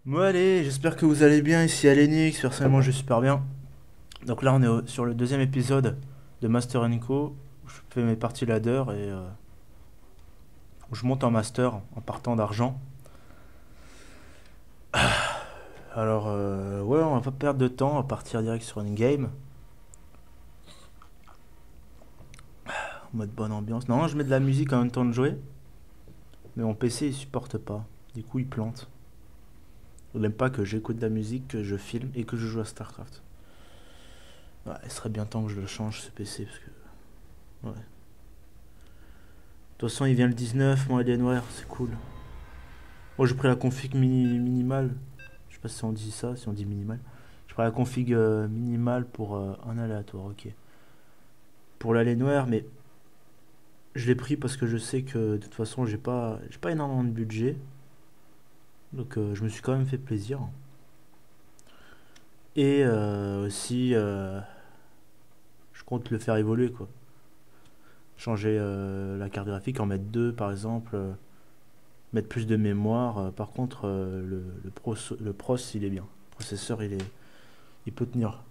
Bon allez, j'espère que vous allez bien ici à Lenix, personnellement je vais super bien. Donc là on est sur le deuxième épisode de Master Co. Où je fais mes parties ladder et où je monte en master en partant d'argent. Alors ouais, on va pas perdre de temps, on va partir direct sur une game. En mode bonne ambiance. Non, je mets de la musique en même temps de jouer, mais mon PC il supporte pas. Du coup il plante. Il aime pas que j'écoute de la musique, que je filme et que je joue à StarCraft. Ouais, il serait bien temps que je le change ce PC parce que... Ouais. De toute façon il vient le 19, moi Alienware, c'est cool. Moi j'ai pris la config minimale. Je sais pas si on dit ça, si on dit minimal. J'ai pris la config minimale pour un aléatoire, ok. Pour l'Alienware, mais je l'ai pris parce que je sais que de toute façon j'ai pas énormément de budget. Donc je me suis quand même fait plaisir. Et aussi je compte le faire évoluer quoi. Changer la carte graphique, en mettre deux par exemple. Mettre plus de mémoire. Par contre le pros il est bien. Le processeur il peut tenir.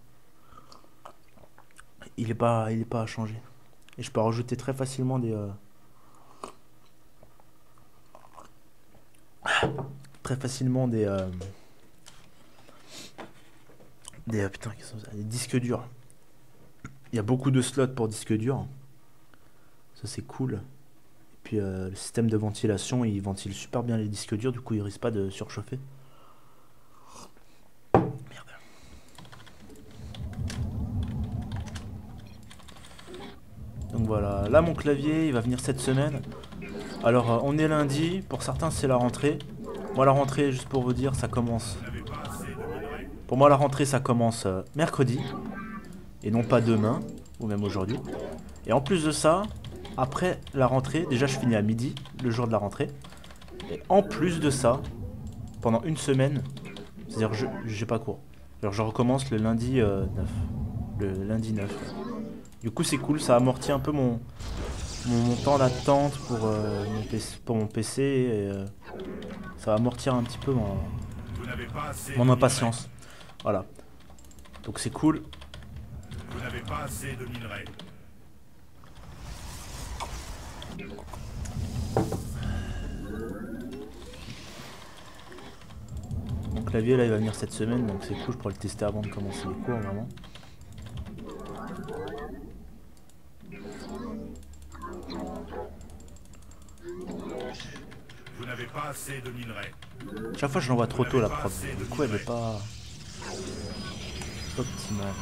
Il est pas à changer. Et je peux rajouter très facilement des putain, des disques durs. Il y a beaucoup de slots pour disques durs. Ça c'est cool. Et puis le système de ventilation, il ventile super bien les disques durs, du coup il risque pas de surchauffer. Merde. Donc voilà, là mon clavier il va venir cette semaine. Alors on est lundi, pour certains c'est la rentrée. Moi la rentrée, juste pour vous dire, ça commence. Pour moi la rentrée ça commence mercredi et non pas demain ou même aujourd'hui. Et en plus de ça, après la rentrée, déjà je finis à midi, le jour de la rentrée. Et en plus de ça, pendant une semaine, c'est-à-dire j'ai pas cours. Alors je recommence le lundi 9. Le lundi 9. Du coup c'est cool, ça amortit un peu mon temps d'attente pour mon PC et ça va amortir un petit peu mon impatience. Voilà. Donc c'est cool. Vous n'avez pas assez de minerais. Mon clavier là il va venir cette semaine donc c'est cool, je pourrais le tester avant de commencer les cours vraiment. Vous n'avez pas assez de minerais. Chaque fois je l'envoie Vous trop tôt n'avez la pas prod. assez Du de coup elle est minerais. pas optimale.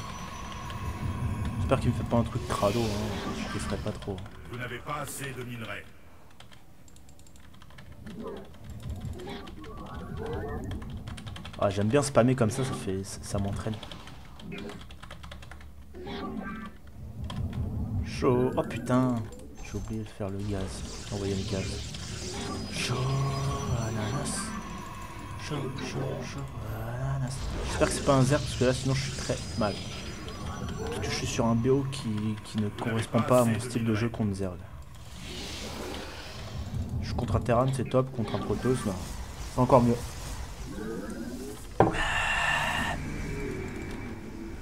J'espère qu'il me fait pas un truc crado, hein. Je kifferais pas trop. Vous n'avez pas assez de minerais. Ah, j'aime bien spammer comme ça m'entraîne. Chaud. Oh putain, j'ai oublié de faire le gaz. Envoyer le gaz. Chaud ananas. Chaud ananas. J'espère que c'est pas un zerg parce que là sinon je suis très mal. Parce que je suis sur un BO qui ne Vous n'avez correspond pas pas à assez mon de style de jeu minerais. contre zerg. Je suis contre un Terran, c'est top. Contre un Protoss, bah, c'est encore mieux.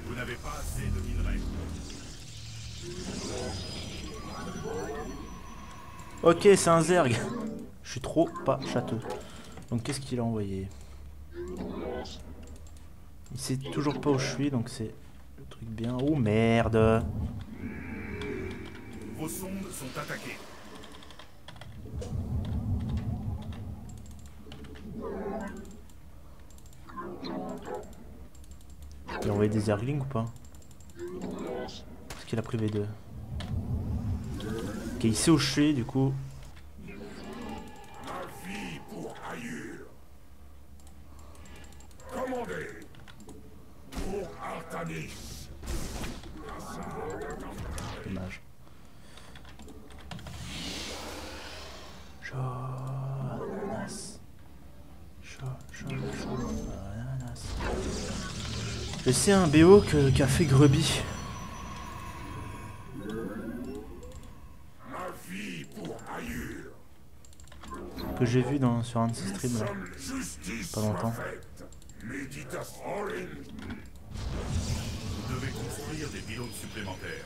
Vous n'avez pas assez de minerais. Ok, c'est un zerg. Je suis trop pas châteux. Donc qu'est-ce qu'il a envoyé? Il sait toujours pas où je suis, donc c'est le truc bien. Oh merde. Vos sondes sont attaquées. Il a envoyé des zerglings ou pas? Est-ce qu'il a pris V2? Ok, il sait où je suis, du coup. Ma vie pour ailleurs. Commandez. Pour Artanis. Dommage. Chaud ananas. Chaud ananas. Et c'est un BO qu'a fait Grubby. Ma vie pour ailleurs. que j'ai vu sur un de ces streams là, Sommes justice pas longtemps. soit faite. Médita Fallen. Vous devez construire des pylônes supplémentaires.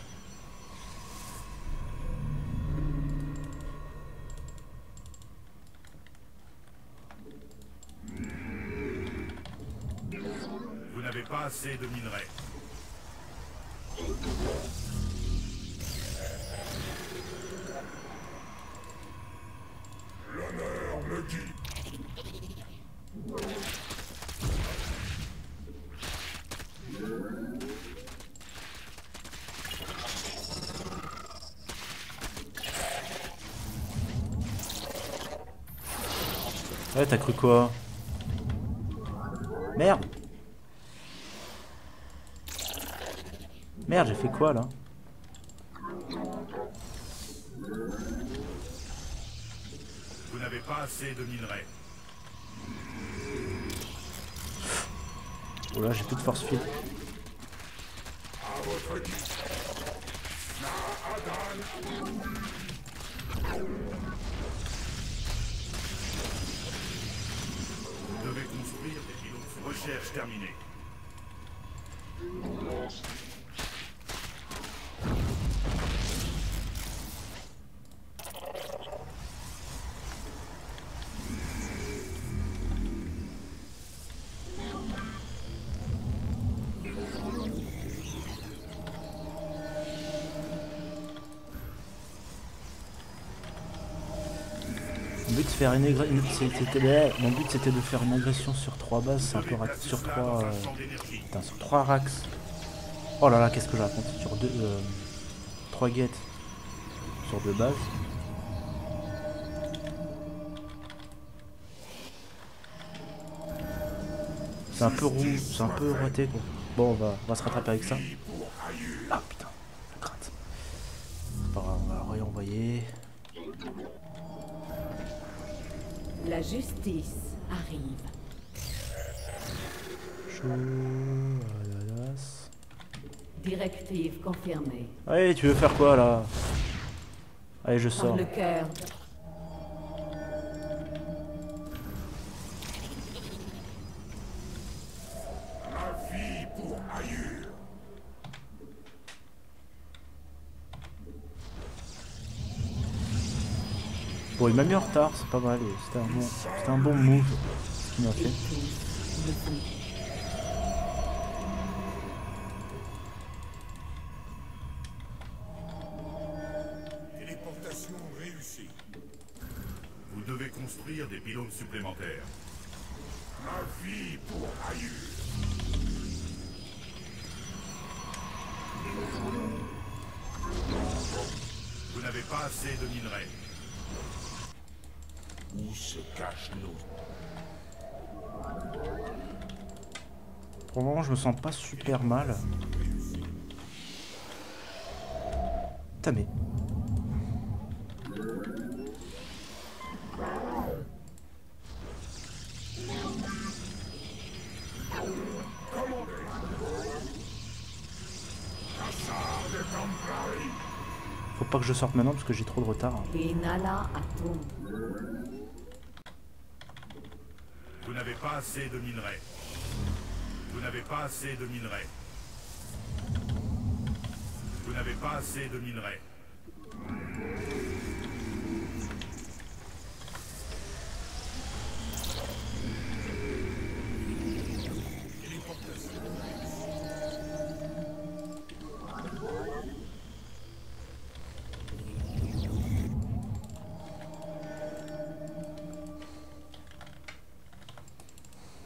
Vous n'avez pas assez de minerais. L'honneur me guide. Ouais, t'as cru quoi? Merde! Merde, j'ai fait quoi là? Vous n'avez pas assez de minerais. Oh là, j'ai plus de force field. À votre guide. Vous devez construire des pylônes. Recherche terminée. Mon but c'était de faire une agression sur 3 bases, c'est un peu sur 3 putain, sur 3 racks. Oh là là, qu'est-ce que je raconte? Sur 3 gates sur 2 bases. C'est un peu roux, c'est un peu raté quoi. Bon, on va se rattraper avec ça. Ah putain, la crainte. C'est pas grave, on va la réenvoyer. La justice arrive. Chaud, Directive confirmée. allez, tu veux faire quoi là? Allez, je Par sors. le cœur. Ma vie pour ailleurs. Bon, il m'a mis en retard, c'est pas mal. C'était un bon move ce qu'il m'a fait. Téléportation réussie. Vous devez construire des pylônes supplémentaires. Ma vie pour ailleurs. Vous n'avez pas assez de minerais. Où se cache l'autre? Pour le moment, je me sens pas super mal. Putain, mais. Faut pas que je sorte maintenant parce que j'ai trop de retard. Inala Atum. Vous n'avez pas assez de minerais. Vous n'avez pas assez de minerais. Vous n'avez pas assez de minerais.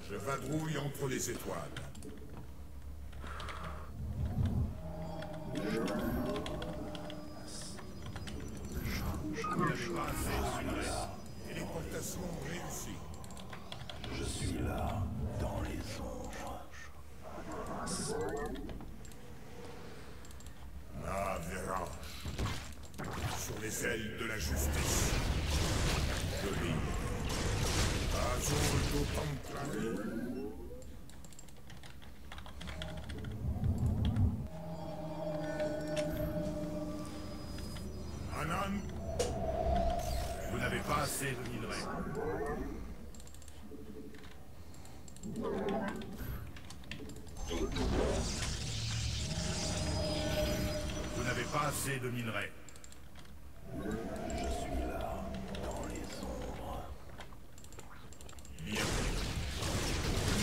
Je vadrouille entre les étoiles. Vous n'avez pas assez de minerais. Téléportation réussie. Je suis là, dans les ombres. La Vérange. Sur les ailes de la justice. Je lis. Azul Templari. Anan. Vous n'avez pas assez de minerais. pas assez de minerais. Je suis là, dans les ombres. Bien.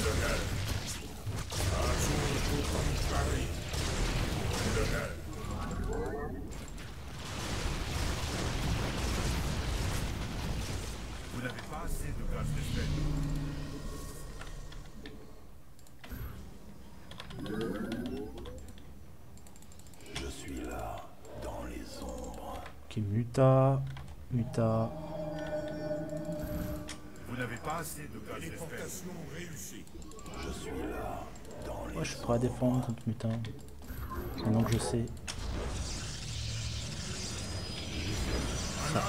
L'honneur. Azul pour Paris. L'honneur. Vous n'avez pas assez de gaz d'espèce. Je suis là, dans les ombres. Ok, muta. Muta. Vous n'avez pas assez de gaz d'espèce. Téléportation réussie. Je suis là, dans les Moi, je suis prêt à défendre contre muta. Maintenant que je sais. Ça,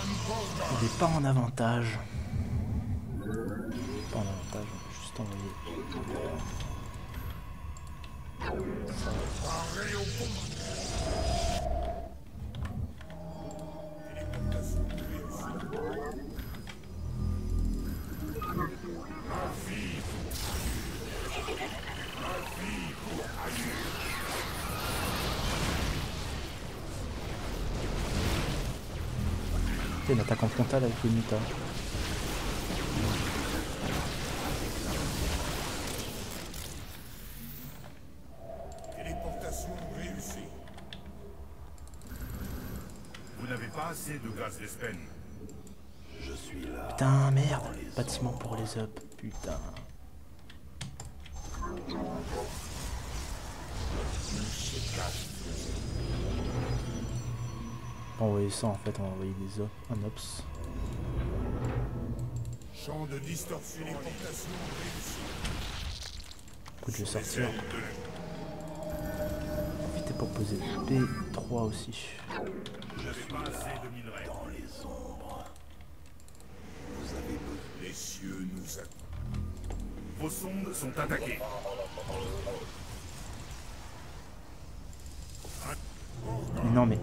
il est pas en avantage. Pas en avantage, on peut juste envoyer. Paré au combat. Téléportation réussie. Ma vie. Ma vie pour ailleurs. C'est une attaque en frontale avec le muta. Téléportation réussie. Vous n'avez pas assez de gaz d'espèce. Je suis là. Putain, merde. Bâtiment pour les up. Putain. On va envoyer ça en fait, on va envoyer des op, un ops. Champ de distorsion. Téléportation réussie. Écoute, je vais sortir. Profitez pour poser P3 aussi. Vous n'avez pas assez de minerais. Dans les ombres. Les cieux nous attendent. Vos sondes sont attaquées. Non mais,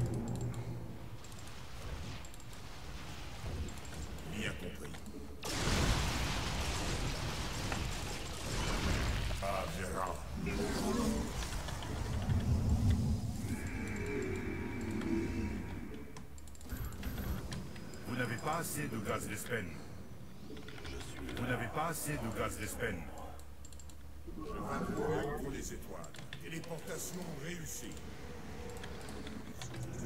Bien compris. Ah, verra. Vous n'avez pas assez de gaz d'espèce. Vous n'avez pas assez de gaz d'espèce. Pour les étoiles. Téléportation réussie.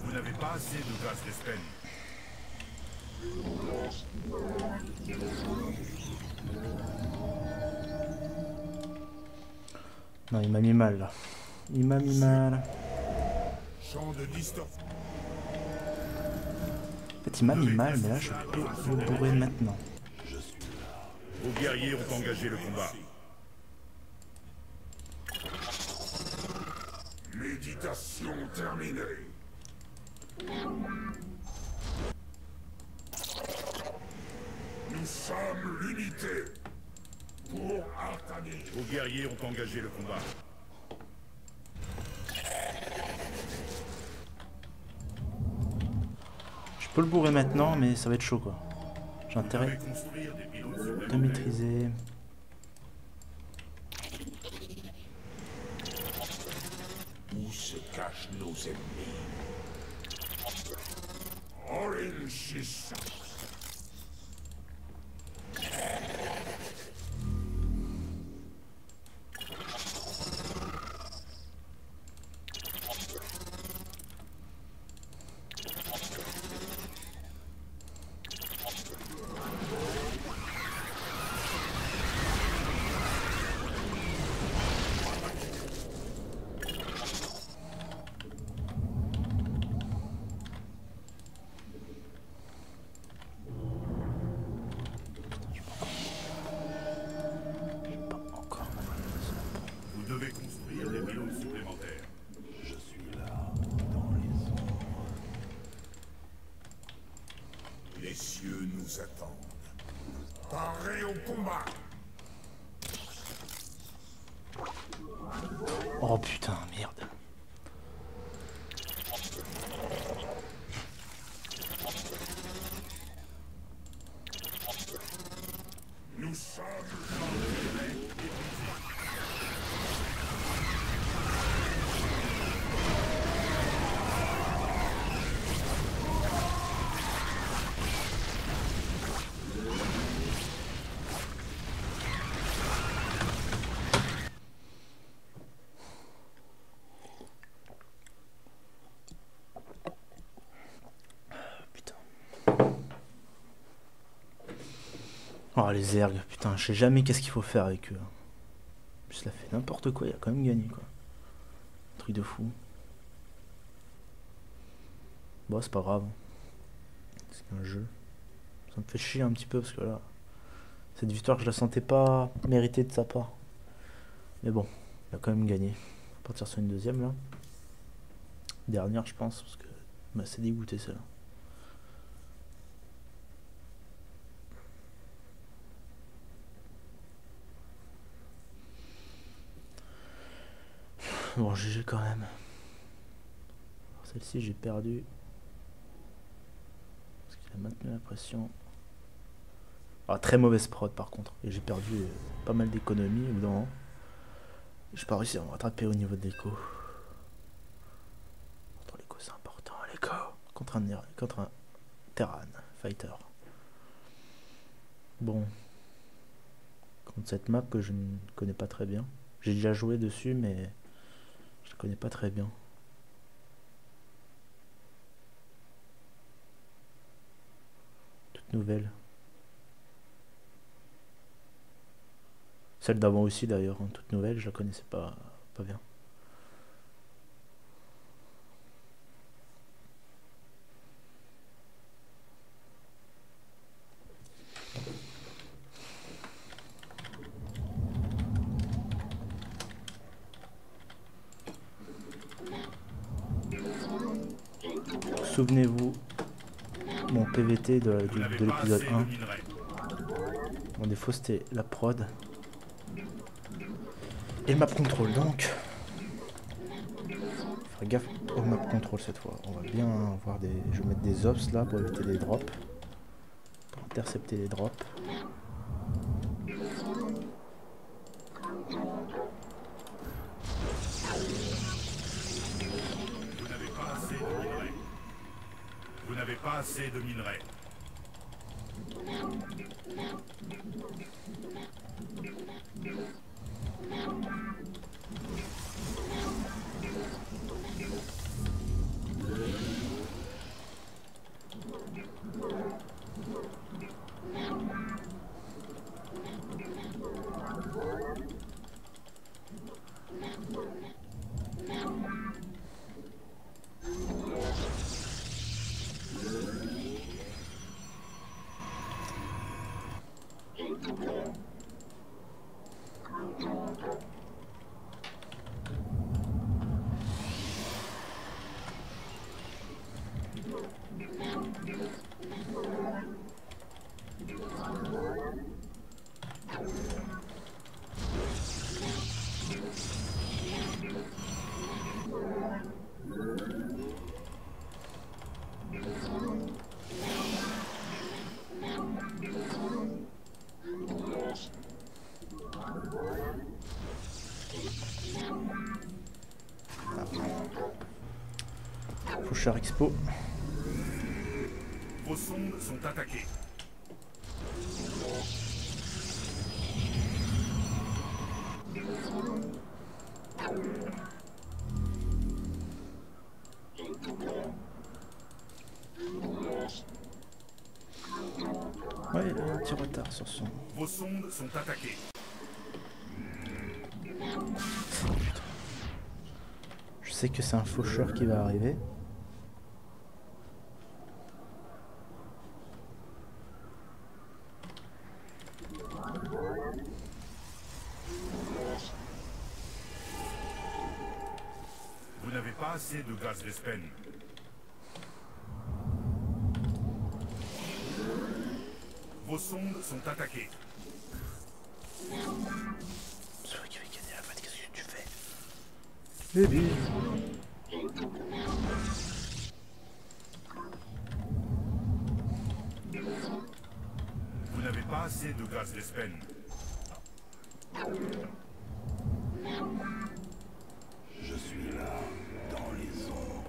Vous n'avez pas assez de gaz d'espèce. non il m'a mis mal là. Il m'a mis mal. Champ de distorsion. En fait il m'a mis mal mais là je peux le bourrer maintenant. Vos guerriers ont engagé le combat. Méditation terminée. Nous sommes l'unité pour Artanis. Vos guerriers ont engagé le combat. Je peux le bourrer maintenant mais ça va être chaud quoi. J'ai Vous devez intérêt construire des pylônes de supplémentaires. maîtriser. Où se cachent nos ennemis? Orange is Pas encore. Vous devez construire des pylônes supplémentaires. Je suis là, dans les ombres. Les cieux nous attendent. Parez au combat. Oh putain, merde. Nous sommes Oh les ergs, putain, je sais jamais qu'est-ce qu'il faut faire avec eux. En plus, il a fait n'importe quoi, il a quand même gagné quoi. Truc de fou. Bon, c'est pas grave. C'est qu'un jeu. Ça me fait chier un petit peu parce que là, cette victoire, je la sentais pas méritée de sa part. Mais bon, il a quand même gagné. On va partir sur une deuxième là. Dernière, je pense, parce que bah, c'est dégoûté celle-là. Bon, GG quand même. Celle-ci, j'ai perdu. Parce qu'il a maintenu la pression. Ah, très mauvaise prod par contre. Et j'ai perdu pas mal d'économies, évidemment. J'ai pas réussi à me rattraper au niveau de l'écho. Contre l'écho, c'est important. L'écho contre un Terran Fighter. Bon. Contre cette map que je ne connais pas très bien. J'ai déjà joué dessus, mais je la connais pas très bien. Toute nouvelle. Celle d'avant aussi d'ailleurs, hein, toute nouvelle, je la connaissais pas bien. Souvenez-vous, mon PVT de l'épisode 1. Mon défaut c'était la prod. Et le map control donc. Faire gaffe au map control cette fois. On va bien avoir des. Je vais mettre des ops là pour éviter les drops. Pour intercepter les drops. Vous n'avez pas assez de minerais. Faucheur Expo. Vos sondes sont attaquées. Ouais, il y a un petit retard sur son. Vos sondes sont attaquées. Je sais que c'est un faucheur qui va arriver. Vous n'avez pas assez de gaz d'Espen. Vos sondes sont attaquées. C'est vrai qu'il va gagner la fight, qu'est-ce que tu fais? Baby. Vous n'avez pas assez de gaz d'Espen. Je suis là, dans les ombres.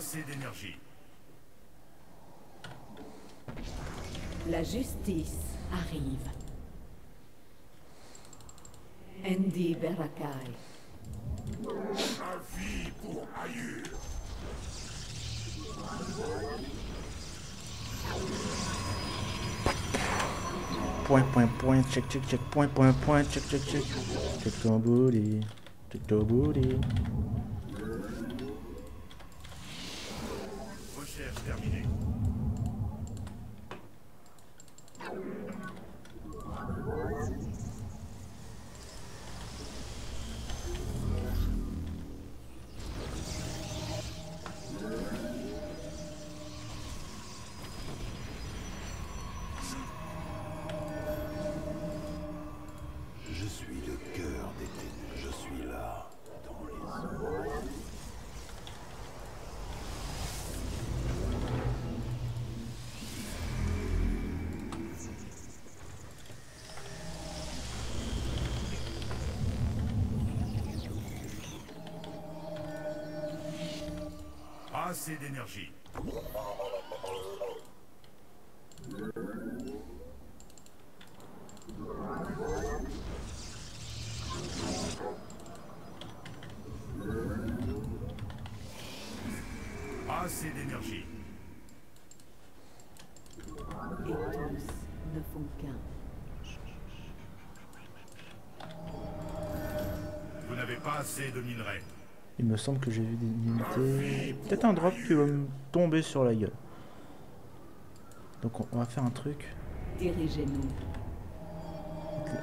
assez d'énergie. La justice arrive. Endi Berakai. Ma vie pour ailleurs. Point, check, point, check. Check ton booty. Recherche terminée. Je suis le cœur des ténèbres. Je suis là, dans les eaux. Pas assez d'énergie. Pas assez d'énergie. Et tous ne font qu'un. Vous n'avez pas assez de minerais. Il me semble que j'ai vu des unités. Peut-être un drop qui va me tomber sur la gueule. Donc on va faire un truc. Dirigez-nous.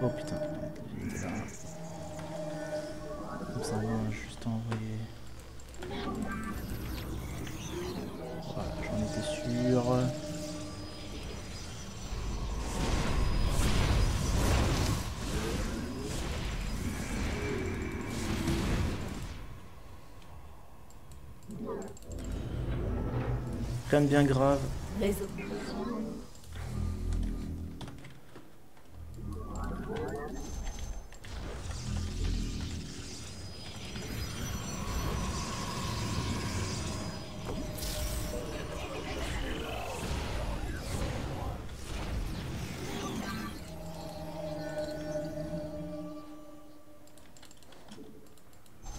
Oh putain. Comme ça on va juste envoyer. Voilà, j'en étais sûr. Rien de bien grave. Réseau.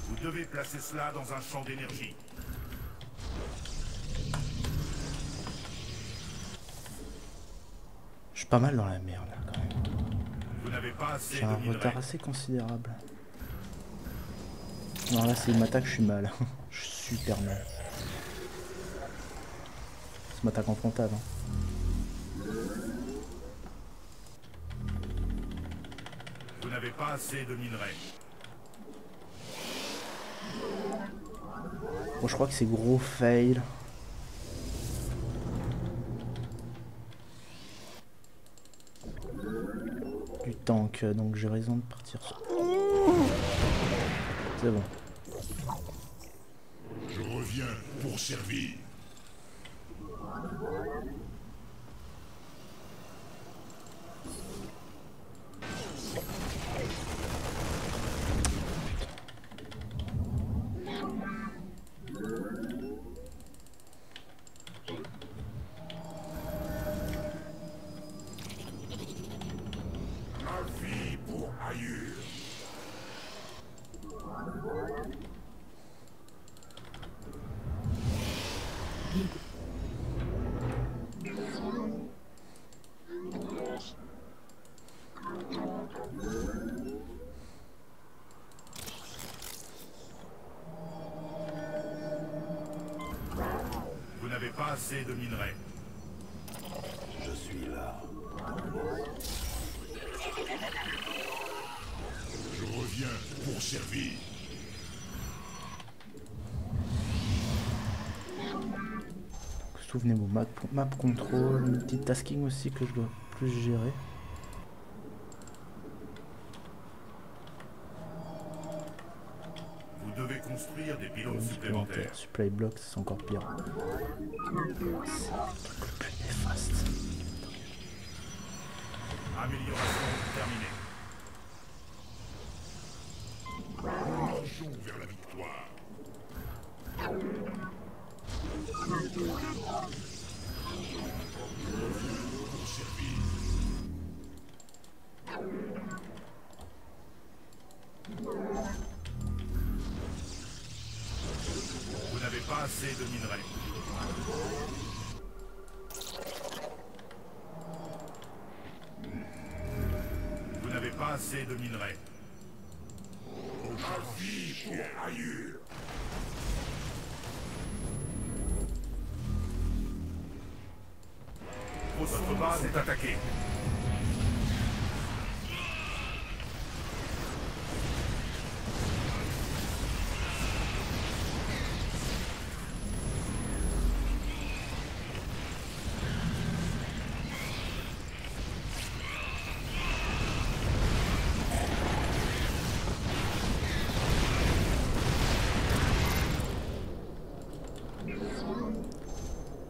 Vous devez placer cela dans un champ d'énergie. Je suis pas mal dans la merde là quand même. Vous n'avez pas assez J'ai de un minerais. retard assez considérable. Non là s'il m'attaque je suis mal. Je suis super mal. Ça m'attaque en frontal. Hein. Vous n'avez pas assez de minerais. Bon je crois que c'est gros fail. Du tank, donc j'ai raison de partir sur... C'est bon. Je reviens pour servir. Ma vie pour ailleurs. Vous n'avez pas assez de minerais. Je suis là. Je reviens pour servir. Souvenez-vous, map control, multitasking aussi que je dois plus gérer. Vous devez construire des pylônes supplémentaires. Supply block, c'est encore pire. C'est le plus néfaste. Amélioration terminée. Marchons vers la victoire. assez de minerais. Vous n'avez pas assez de minerais. Ma vie pour ailleurs. Votre base est attaquée.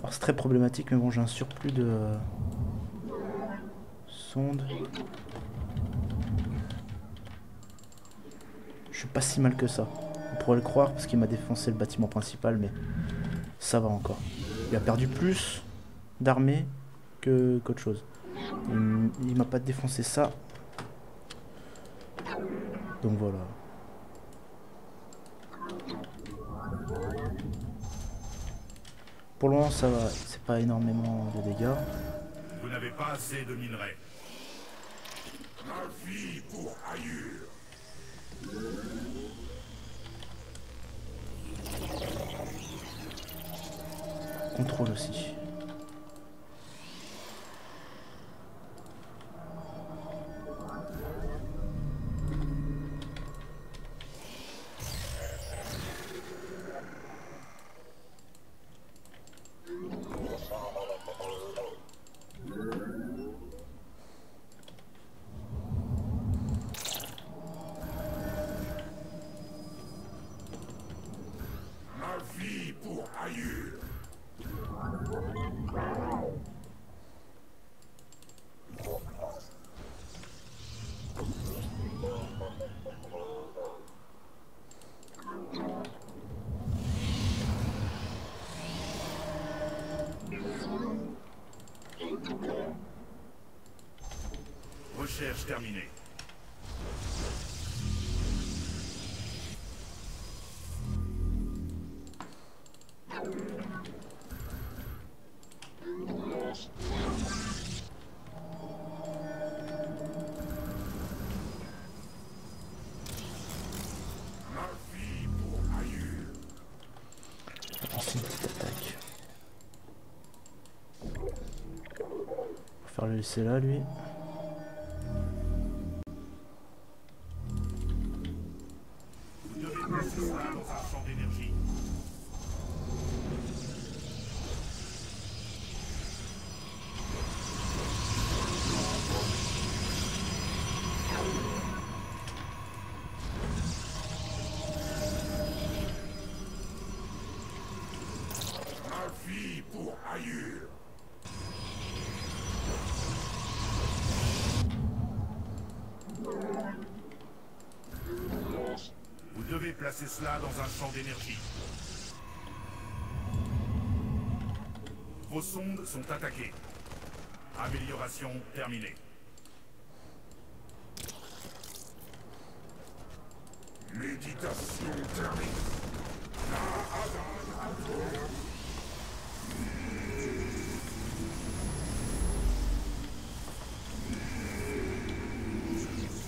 Alors c'est très problématique, mais bon, j'ai un surplus de sondes. Je suis pas si mal que ça. On pourrait le croire parce qu'il m'a défoncé le bâtiment principal, mais ça va encore. Il a perdu plus d'armée qu'autre chose. Il m'a pas défoncé ça. Donc voilà. Pour le moment ça va, c'est pas énormément de dégâts. Vous n'avez pas assez de minerais. Ma vie pour ailleurs. Contrôle aussi. Ma vie pour ailleurs. Recherche terminée. Ma vie pour ailleurs. Lancer une petite attaque. Faut faire le laisser là lui. Vous devez placer ça dans un champ d'énergie. Ma vie pour ailleurs. Vous devez placer cela dans un champ d'énergie. Vos sondes sont attaquées. Amélioration terminée. Méditation terminée.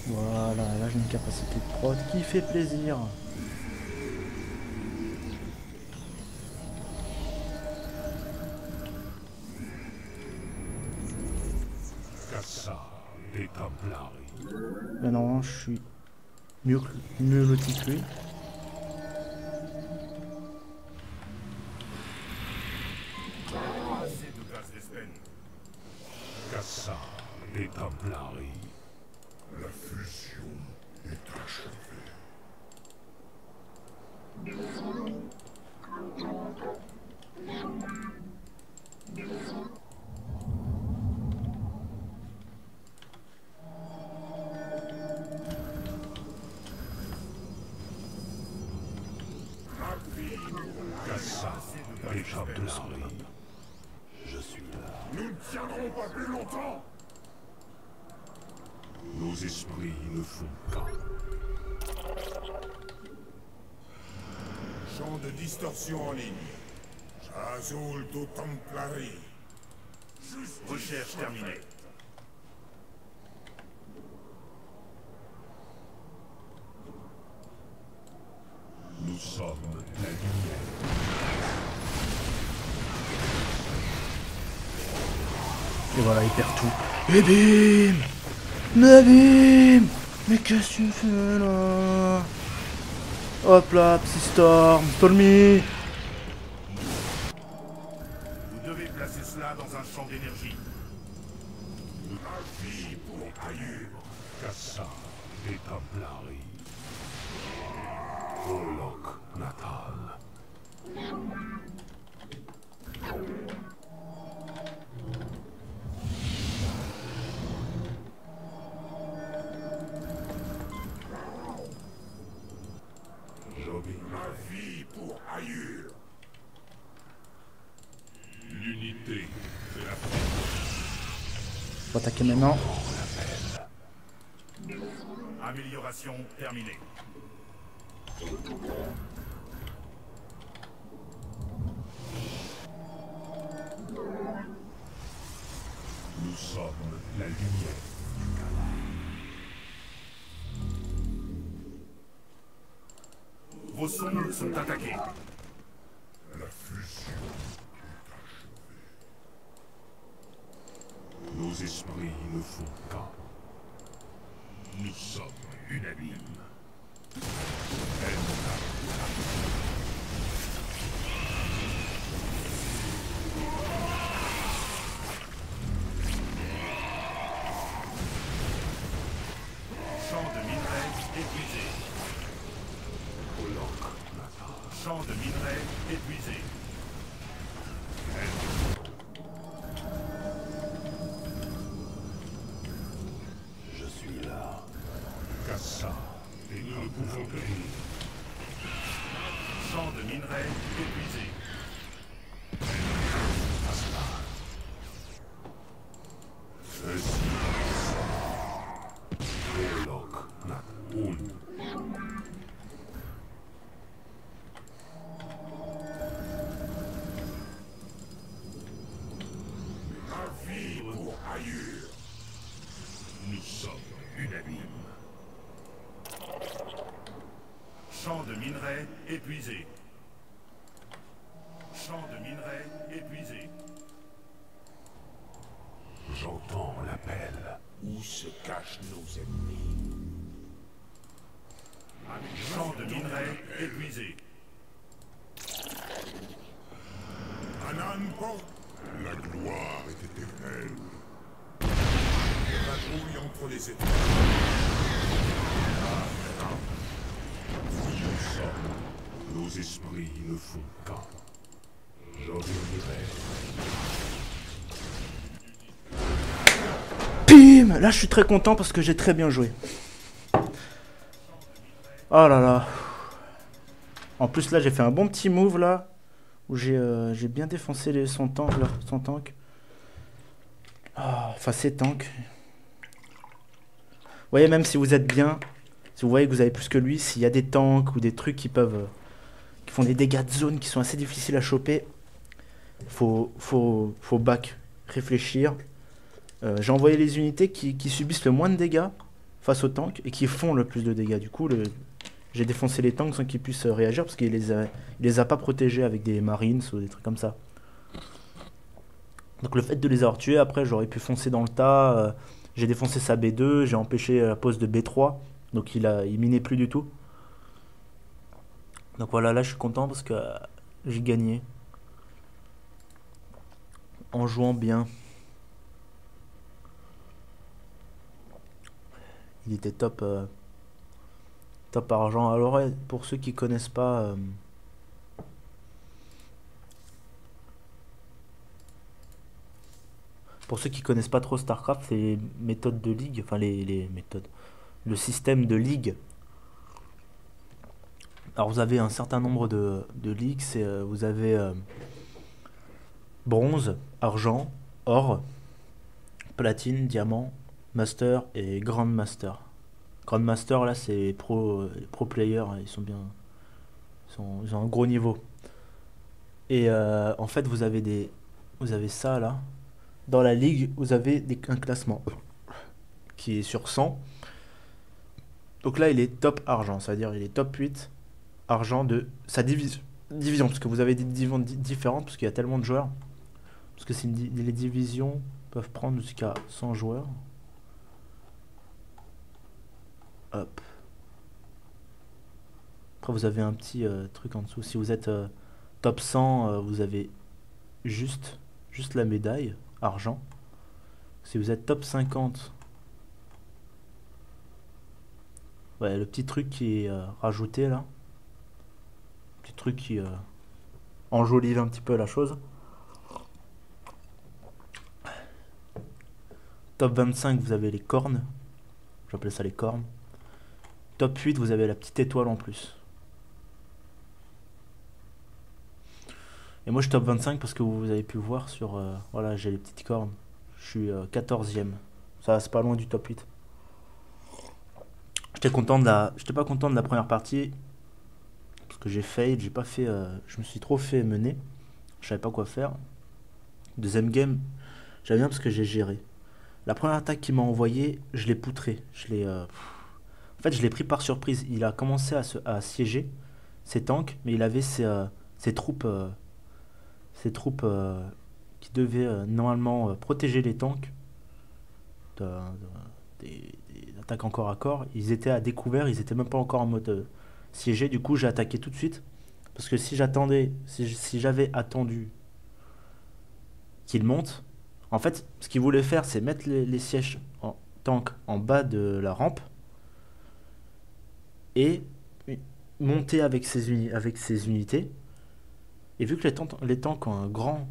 Voilà, là j'ai une capacité de prod qui fait plaisir. Cassa des Templari. Mais non, je suis mieux loti que lui. Pas assez de gaz d'Espen. Cassa des Templari. La fusion est achevée. Cassa des Templari. Je suis là. Nous ne tiendrons pas plus longtemps. Nos esprits ne font qu'un. Champ de distorsion en ligne. Azul du Templari. Recherche terminée. Nous sommes la lumière. Et voilà, il perd tout. Et bim! Mais bim! Mais qu'est-ce que tu fais là? Hop là, Psystorm, Stormy! Vous devez placer cela dans un champ d'énergie. Vie pour Ayur. Kassa et Templari. Olok Natal. Joby. Ma vie pour Ayur. L'unité, c'est la force. Faut attaquer maintenant. Amélioration terminée. Nous sommes la lumière. Vos sondes sont attaquées. La fusion. Nos esprits ne font qu'un. Nous sommes unanimes. Champ de minerais épuisé. Olok Natal. Champ de minerais épuisé. Je suis là. Kassa. Et nous ne pouvons que rire. Champ de minerais épuisé. Olok Natal. Ma vie pour Ayur. Nous sommes unanimes. Champ de minerais épuisé. Champ de minerais épuisé. J'entends l'appel. Où se cachent nos ennemis? Champ de minerais épuisé. Ananpo. La gloire est éternelle. Patrouille entre les étoiles. Nous sommes. Nos esprits ne font qu'un. J'obéirai. Bim! Là, je suis très content parce que j'ai très bien joué. Oh là là. En plus, là, j'ai fait un bon petit move là. Où j'ai bien défoncé son tank là. Son tank. Enfin, ses tanks. Vous voyez, même si vous êtes bien, si vous voyez que vous avez plus que lui, s'il y a des tanks ou des trucs qui peuvent. Qui font des dégâts de zone qui sont assez difficiles à choper, faut back. Réfléchir. J'ai envoyé les unités qui subissent le moins de dégâts face aux tanks et qui font le plus de dégâts. Du coup, j'ai défoncé les tanks sans qu'ils puissent réagir parce qu'il les a pas protégés avec des marines ou des trucs comme ça. Donc le fait de les avoir tués, après j'aurais pu foncer dans le tas. J'ai défoncé sa B2, j'ai empêché la pose de B3. Donc il minait plus du tout. Donc voilà, là je suis content parce que j'ai gagné. En jouant bien. Il était top, top argent. Alors ouais, pour ceux qui connaissent pas, trop StarCraft, c'est les méthodes de ligue, enfin les méthodes, le système de ligue. Alors vous avez un certain nombre de ligues, vous avez bronze, argent, or, platine, diamant, master et grand master. Grand master là c'est pro players, ils ont un gros niveau. Et en fait, vous avez ça là. Dans la ligue, vous avez un classement qui est sur 100. Donc là, il est top argent, c'est-à-dire il est top 8 argent de sa division, parce que vous avez des divisions différentes, parce qu'il y a tellement de joueurs. Parce que les divisions peuvent prendre jusqu'à 100 joueurs. Hop. Après, vous avez un petit truc en dessous. Si vous êtes top 100, vous avez juste la médaille, argent. Si vous êtes top 50, ouais, le petit truc qui est rajouté là. Petit truc qui enjolive un petit peu la chose. Top 25, vous avez les cornes. J'appelle ça les cornes. Top 8, vous avez la petite étoile en plus. Et moi je suis top 25 parce que vous avez pu voir sur... voilà, j'ai les petites cornes. Je suis 14e. Ça, c'est pas loin du top 8. J'étais pas content de la première partie. Parce que j'ai fail, j'ai pas fait... je me suis trop fait mener. Je savais pas quoi faire. Deuxième game, j'aime bien parce que j'ai géré. La première attaque qu'il m'a envoyée, je l'ai poutré. En fait, je l'ai pris par surprise. Il a commencé à siéger ses tanks, mais il avait ses troupes... ces troupes qui devaient normalement protéger les tanks des attaques en corps à corps, ils étaient à découvert, ils étaient même pas encore en mode siégé. Du coup, j'ai attaqué tout de suite parce que si j'avais attendu qu'ils montent, en fait, ce qu'ils voulaient faire, c'est mettre les sièges en tank en bas de la rampe et monter avec ses unités. Et vu que les tanks ont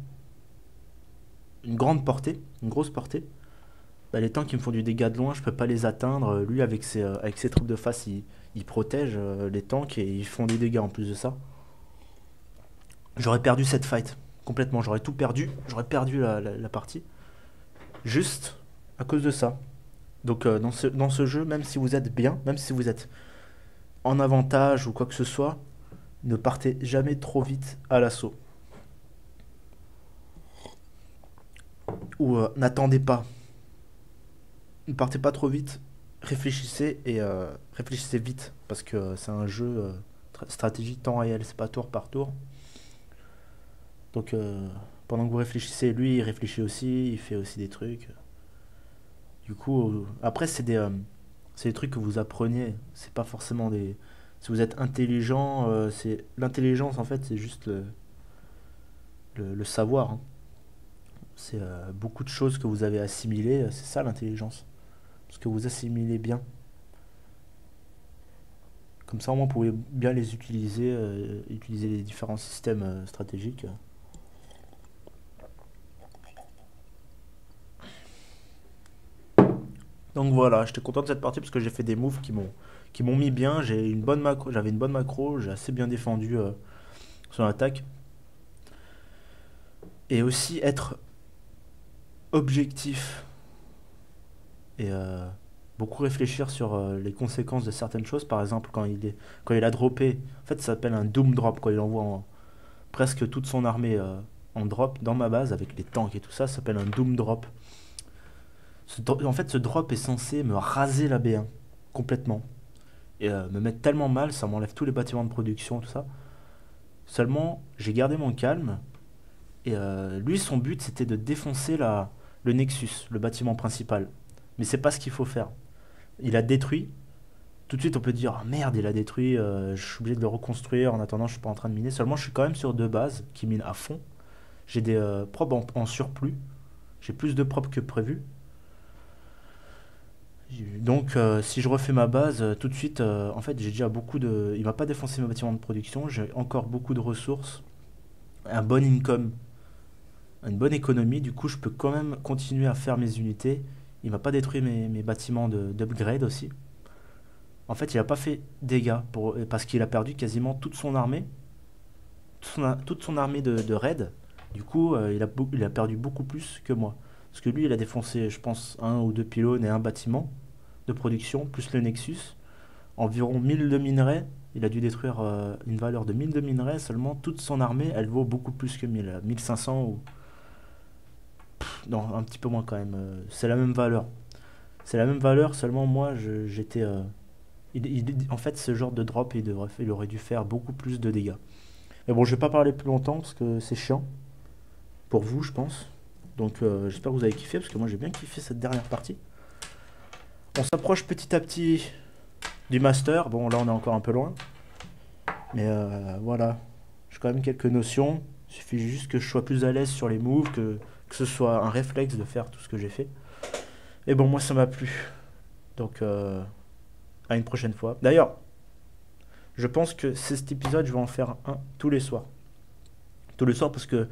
une grande portée, une grosse portée, bah les tanks qui me font du dégât de loin, je peux pas les atteindre. Lui, avec ses troupes de face, il protège les tanks et ils font des dégâts en plus de ça. J'aurais perdu cette fight complètement, j'aurais tout perdu, j'aurais perdu la partie. Juste à cause de ça. Donc dans ce jeu, même si vous êtes bien, même si vous êtes en avantage ou quoi que ce soit, ne partez jamais trop vite à l'assaut. Ou n'attendez pas. Ne partez pas trop vite. Réfléchissez et réfléchissez vite. Parce que c'est un jeu stratégie temps réel. C'est pas tour par tour. Donc pendant que vous réfléchissez, lui il réfléchit aussi. Il fait aussi des trucs. Du coup, après c'est des trucs que vous apprenez. C'est pas forcément des... Si vous êtes intelligent, l'intelligence en fait, c'est juste le savoir. Hein. C'est beaucoup de choses que vous avez assimilées, c'est ça l'intelligence. Parce que vous assimilez bien. Comme ça, au moins, vous pouvez bien les utiliser, utiliser les différents systèmes stratégiques. Donc voilà, j'étais content de cette partie parce que j'ai fait des moves qui m'ont mis bien. J'avais une bonne macro, j'ai assez bien défendu son attaque. Et aussi être objectif et beaucoup réfléchir sur les conséquences de certaines choses. Par exemple, quand il a droppé, en fait ça s'appelle un doom drop, quand il envoie presque toute son armée en drop dans ma base avec les tanks et tout ça, ça s'appelle un doom drop. En fait, ce drop est censé me raser la B1 complètement et me mettre tellement mal, ça m'enlève tous les bâtiments de production, tout ça. Seulement, j'ai gardé mon calme et lui, son but, c'était de défoncer le Nexus, le bâtiment principal. Mais c'est pas ce qu'il faut faire. Il a détruit. Tout de suite, on peut dire ah, merde, il a détruit. Je suis obligé de le reconstruire. En attendant, je suis pas en train de miner. Seulement, je suis quand même sur 2 bases qui minent à fond. J'ai des probes en surplus. J'ai plus de probes que prévu. Donc si je refais ma base tout de suite, en fait j'ai déjà beaucoup de... Il va pas défoncer mes bâtiments de production, j'ai encore beaucoup de ressources, un bon income, une bonne économie, du coup je peux quand même continuer à faire mes unités. Il va pas détruire mes bâtiments d'upgrade aussi. En fait il a pas fait dégâts parce qu'il a perdu quasiment toute son armée, toute son armée de raid. Du coup il a perdu beaucoup plus que moi. Parce que lui il a défoncé je pense 1 ou 2 pylônes et un bâtiment de production, plus le Nexus. environ 1000 de minerais. Il a dû détruire une valeur de 1000 de minerais. Seulement, toute son armée, elle vaut beaucoup plus que 1000. 1500 ou... non, un petit peu moins quand même. C'est la même valeur. C'est la même valeur, seulement moi, j'étais... en fait, ce genre de drop, il aurait dû faire beaucoup plus de dégâts. Mais bon, je vais pas parler plus longtemps, parce que c'est chiant. Pour vous, je pense. Donc, j'espère que vous avez kiffé, parce que moi, j'ai bien kiffé cette dernière partie. On s'approche petit à petit du master. Bon, là, on est encore un peu loin. Mais voilà. J'ai quand même quelques notions. Il suffit juste que je sois plus à l'aise sur les moves, que ce soit un réflexe de faire tout ce que j'ai fait. Et bon, moi, ça m'a plu. Donc, à une prochaine fois. D'ailleurs, je pense que cet épisode, je vais en faire un tous les soirs. Tous les soirs, parce que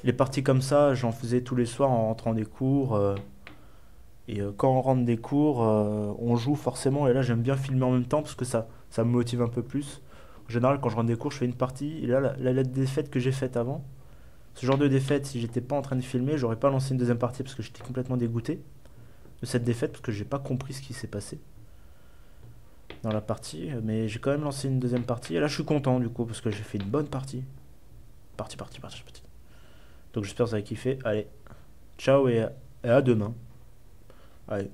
les parties comme ça, j'en faisais tous les soirs en rentrant des cours. Et quand on rentre des cours, on joue forcément. Et là, j'aime bien filmer en même temps, parce que ça me motive un peu plus. En général, quand je rentre des cours, je fais une partie. Et là, la défaite que j'ai faite avant, ce genre de défaite, si j'étais pas en train de filmer, j'aurais pas lancé une deuxième partie, parce que j'étais complètement dégoûté de cette défaite, parce que j'ai pas compris ce qui s'est passé dans la partie, mais j'ai quand même lancé une deuxième partie, et là je suis content du coup, parce que j'ai fait une bonne partie. Partie. Donc j'espère que vous avez kiffé, allez, ciao et à demain. Allez.